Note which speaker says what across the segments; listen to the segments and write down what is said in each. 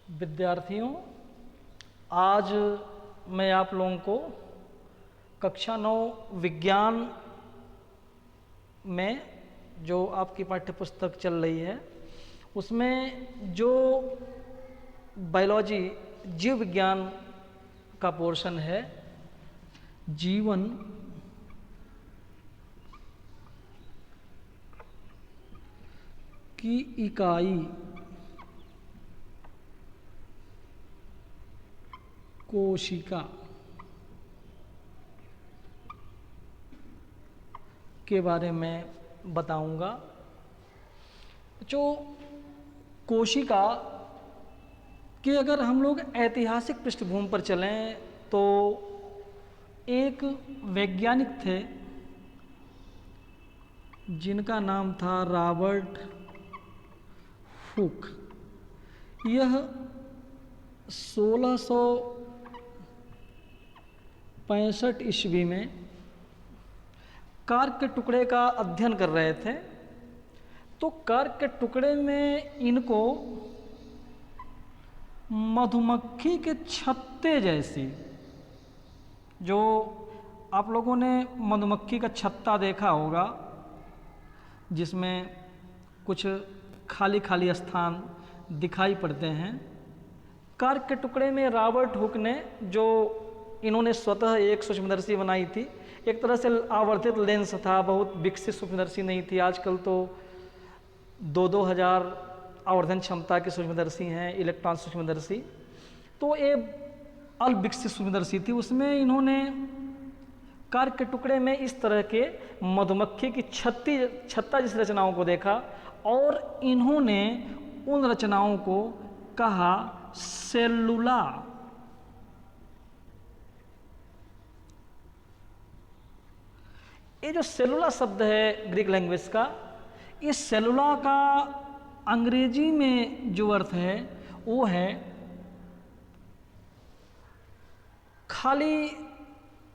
Speaker 1: विद्यार्थियों, आज मैं आप लोगों को कक्षा 9 विज्ञान में जो आपकी पाठ्यपुस्तक चल रही है उसमें जो बायोलॉजी जीव विज्ञान का पोर्शन है, जीवन की इकाई कोशिका के बारे में बताऊंगा। जो कोशिका के अगर हम लोग ऐतिहासिक पृष्ठभूमि पर चलें तो एक वैज्ञानिक थे जिनका नाम था रॉबर्ट हुक। यह 1665 ईस्वी में कार्क के टुकड़े का अध्ययन कर रहे थे। तो कार्क के टुकड़े में इनको मधुमक्खी के छत्ते जैसी, जो आप लोगों ने मधुमक्खी का छत्ता देखा होगा जिसमें कुछ खाली खाली स्थान दिखाई पड़ते हैं, कार्क के टुकड़े में रॉबर्ट हुक ने, जो इन्होंने स्वतः एक सूक्ष्मदर्शी बनाई थी, एक तरह से आवर्धित लेंस था, बहुत विकसित सूक्ष्मदर्शी नहीं थी। आजकल तो 2-2 हजार आवर्धन क्षमता के सूक्ष्मदर्शी हैं, इलेक्ट्रॉन सूक्ष्मदर्शी। तो ये अल्पविकसित सूक्ष्मदर्शी थी, उसमें इन्होंने कार्क के टुकड़े में इस तरह के मधुमक्खी की छत्ता जैसी रचनाओं को देखा और इन्होंने उन रचनाओं को कहा सेलुला। ये जो सेलुला शब्द है ग्रीक लैंग्वेज का, इस सेलुला का अंग्रेजी में जो अर्थ है वो है खाली,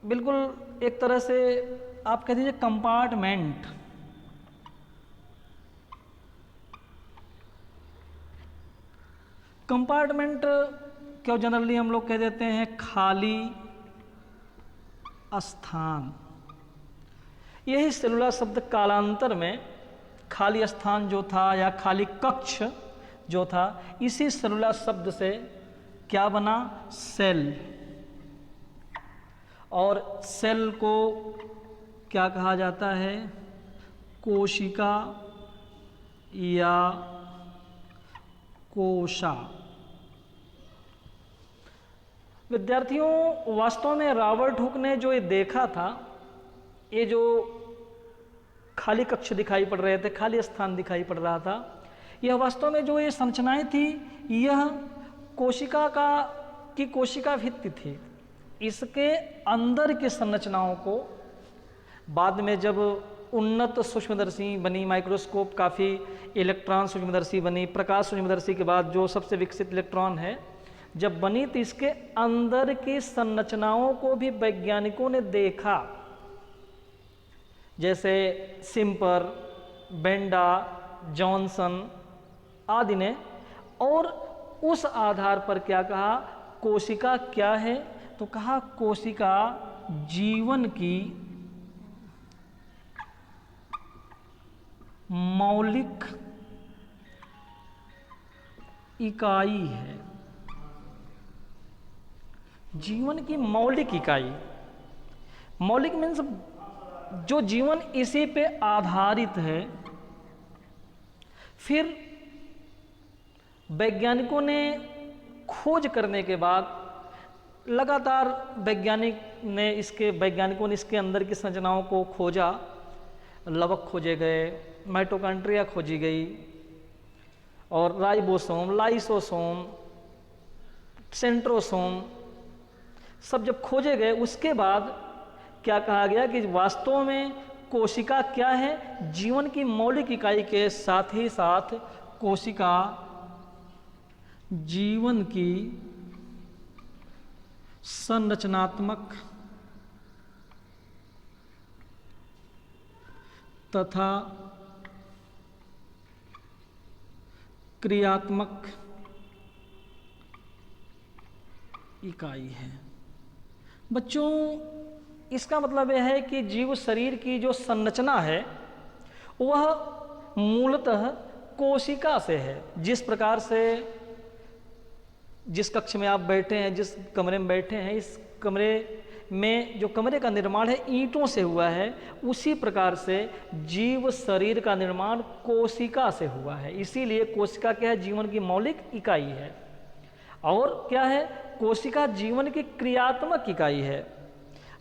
Speaker 1: बिल्कुल एक तरह से आप कह दीजिए कंपार्टमेंट। कंपार्टमेंट क्यों जनरली हम लोग कह देते हैं खाली स्थान। यही सेलुला शब्द कालांतर में खाली स्थान जो था या खाली कक्ष जो था, इसी सेलुला शब्द से क्या बना, सेल। और सेल को क्या कहा जाता है, कोशिका या कोशा। विद्यार्थियों, वास्तव में रॉबर्ट हुक ने जो ये देखा था, ये जो खाली कक्ष दिखाई पड़ रहे थे, खाली स्थान दिखाई पड़ रहा था, यह वास्तव में जो ये संरचनाएं थी, यह कोशिका की कोशिका भित्ति थी। इसके अंदर की संरचनाओं को बाद में जब उन्नत सूक्ष्मदर्शी बनी, माइक्रोस्कोप, काफ़ी इलेक्ट्रॉन सूक्ष्मदर्शी बनी, प्रकाश सूक्ष्मदर्शी के बाद जो सबसे विकसित इलेक्ट्रॉन है जब बनी, तो इसके अंदर की संरचनाओं को भी वैज्ञानिकों ने देखा, जैसे सिम्पर, बेंडा, जॉनसन आदि ने, और उस आधार पर क्या कहा, कोशिका क्या है, तो कहा कोशिका जीवन की मौलिक इकाई है। जीवन की मौलिक इकाई, मौलिक मीन्स जो जीवन इसी पे आधारित है। फिर वैज्ञानिकों ने खोज करने के बाद लगातार वैज्ञानिकों ने इसके अंदर की संरचनाओं को खोजा। लवक खोजे गए, माइटोकॉन्ड्रिया खोजी गई, और राइबोसोम, लाइसोसोम, सेंट्रोसोम सब जब खोजे गए, उसके बाद क्या कहा गया कि वास्तव में कोशिका क्या है, जीवन की मौलिक इकाई के साथ ही साथ कोशिका जीवन की संरचनात्मक तथा क्रियात्मक इकाई है। बच्चों, इसका मतलब यह है कि जीव शरीर की जो संरचना है वह मूलतः कोशिका से है। जिस प्रकार से जिस कक्ष में आप बैठे हैं, जिस कमरे में बैठे हैं, इस कमरे में जो कमरे का निर्माण है ईंटों से हुआ है, उसी प्रकार से जीव शरीर का निर्माण कोशिका से हुआ है। इसीलिए कोशिका क्या है? जीवन की मौलिक इकाई है। और क्या है? कोशिका जीवन की क्रियात्मक इकाई है।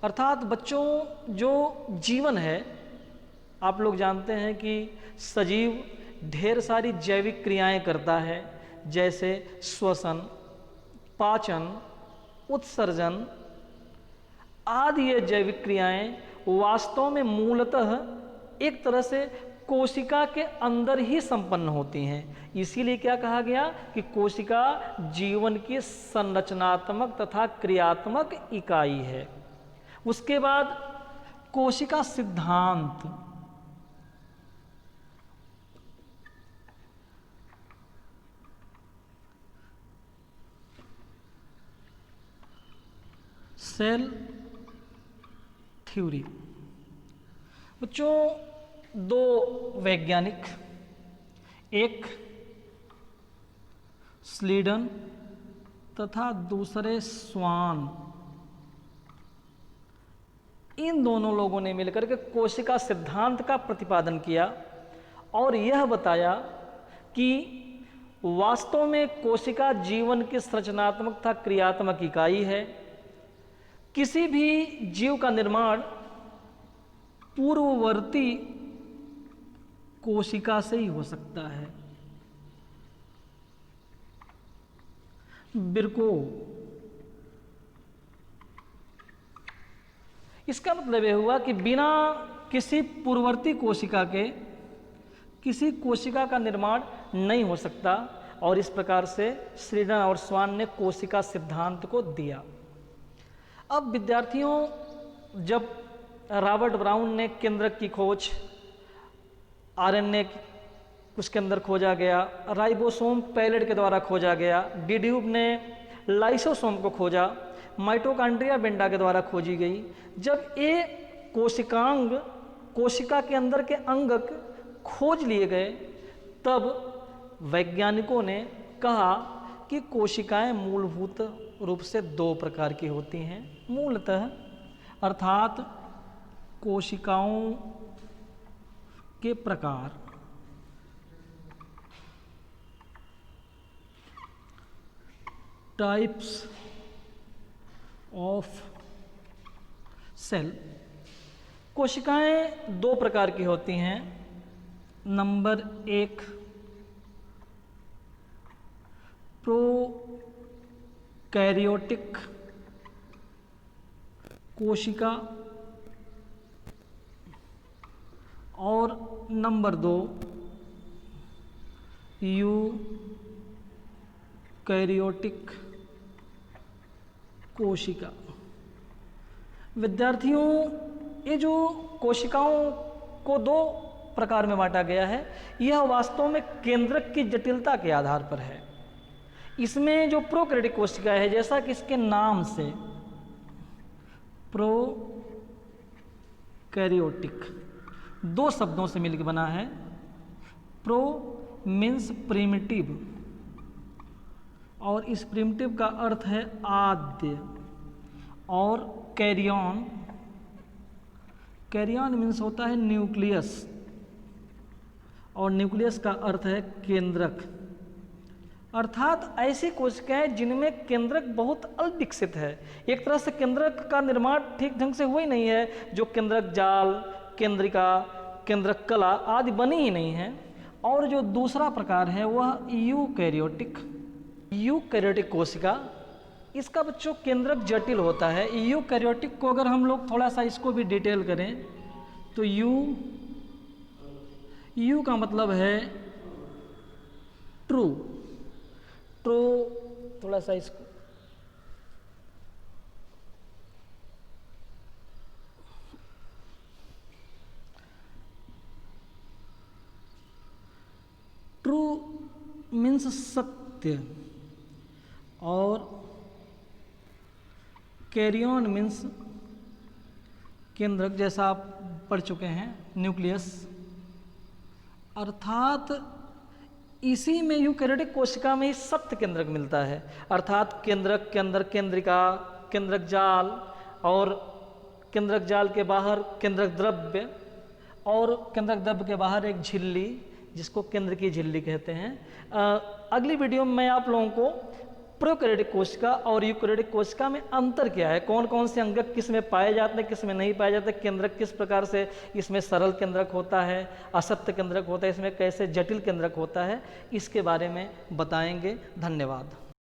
Speaker 1: अर्थात बच्चों, जो जीवन है, आप लोग जानते हैं कि सजीव ढेर सारी जैविक क्रियाएं करता है, जैसे श्वसन, पाचन, उत्सर्जन आदि। ये जैविक क्रियाएं वास्तव में मूलतः एक तरह से कोशिका के अंदर ही संपन्न होती हैं। इसीलिए क्या कहा गया कि कोशिका जीवन की संरचनात्मक तथा क्रियात्मक इकाई है। उसके बाद कोशिका सिद्धांत। Cell theory. बच्चों, दो वैज्ञानिक, एक स्लीडन तथा दूसरे स्वान, इन दोनों लोगों ने मिलकर के कोशिका सिद्धांत का प्रतिपादन किया और यह बताया कि वास्तव में कोशिका जीवन की संरचनात्मक तथा क्रियात्मक इकाई है। किसी भी जीव का निर्माण पूर्ववर्ती कोशिका से ही हो सकता है। बिरको, इसका मतलब यह हुआ कि बिना किसी पूर्ववर्ती कोशिका के किसी कोशिका का निर्माण नहीं हो सकता। और इस प्रकार से श्रीडन और स्वान ने कोशिका सिद्धांत को दिया। अब विद्यार्थियों, जब रॉबर्ट ब्राउन ने केंद्रक की खोज, आरएनए उसके अंदर खोजा गया, राइबोसोम पैलेट के द्वारा खोजा गया, डिड्यूब ने लाइसोसोम को खोजा, माइटोकॉन्ड्रिया बेंडा के द्वारा खोजी गई। जब ये कोशिकांग, कोशिका के अंदर के अंगक खोज लिए गए, तब वैज्ञानिकों ने कहा कि कोशिकाएं मूलभूत रूप से दो प्रकार की होती हैं। मूलतः अर्थात कोशिकाओं के प्रकार, टाइप्स ऑफ सेल। कोशिकाएं दो प्रकार की होती हैं। नंबर एक, प्रोकैरियोटिक कोशिका और नंबर दो, यूकैरियोटिक कोशिका। विद्यार्थियों, ये जो कोशिकाओं को दो प्रकार में बांटा गया है, यह वास्तव में केंद्रक की जटिलता के आधार पर है। इसमें जो प्रोकैरियोटिक कोशिका है, जैसा कि इसके नाम से प्रोकैरियोटिक दो शब्दों से मिलकर बना है। प्रो मीन्स प्रिमिटिव, और इस प्रिमिटिव का अर्थ है आद्य, और कैरियन, कैरियन मीन्स होता है न्यूक्लियस, और न्यूक्लियस का अर्थ है केंद्रक। अर्थात ऐसी कोशिकाएं जिनमें केंद्रक बहुत अविकसित है। एक तरह से केंद्रक का निर्माण ठीक ढंग से हुआ ही नहीं है, जो केंद्रक जाल, केंद्रिका, केंद्रक कला आदि बनी ही नहीं है। और जो दूसरा प्रकार है वह यूकैरियोटिक, यूकैरियोटिक कोशिका। इसका बच्चों केंद्रक जटिल होता है। यूकैरियोटिक को अगर हम लोग थोड़ा सा इसको भी डिटेल करें तो यू का मतलब है ट्रू, थोड़ा सा इसको ट्रू मीन्स सत्य, और कैरियन मीन्स केंद्रक, जैसा आप पढ़ चुके हैं, न्यूक्लियस, अर्थात इसी में यूकैरियोटिक कोशिका में ही सप्त केंद्रक मिलता है। अर्थात केंद्रक के अंदर केंद्रिका, केंद्रक जाल, और केंद्रक जाल के बाहर केंद्रक द्रव्य, और केंद्रक द्रव्य के बाहर एक झिल्ली, जिसको केंद्र की झिल्ली कहते हैं। अगली वीडियो में मैं आप लोगों को प्रोकैरियोटिक कोशिका और यूकैरियोटिक कोशिका में अंतर क्या है, कौन कौन से अंगक किस में पाए जाते हैं, किस में नहीं पाए जाते, केंद्रक किस प्रकार से, इसमें सरल केंद्रक होता है, असत्य केंद्रक होता है, इसमें कैसे जटिल केंद्रक होता है, इसके बारे में बताएंगे। धन्यवाद।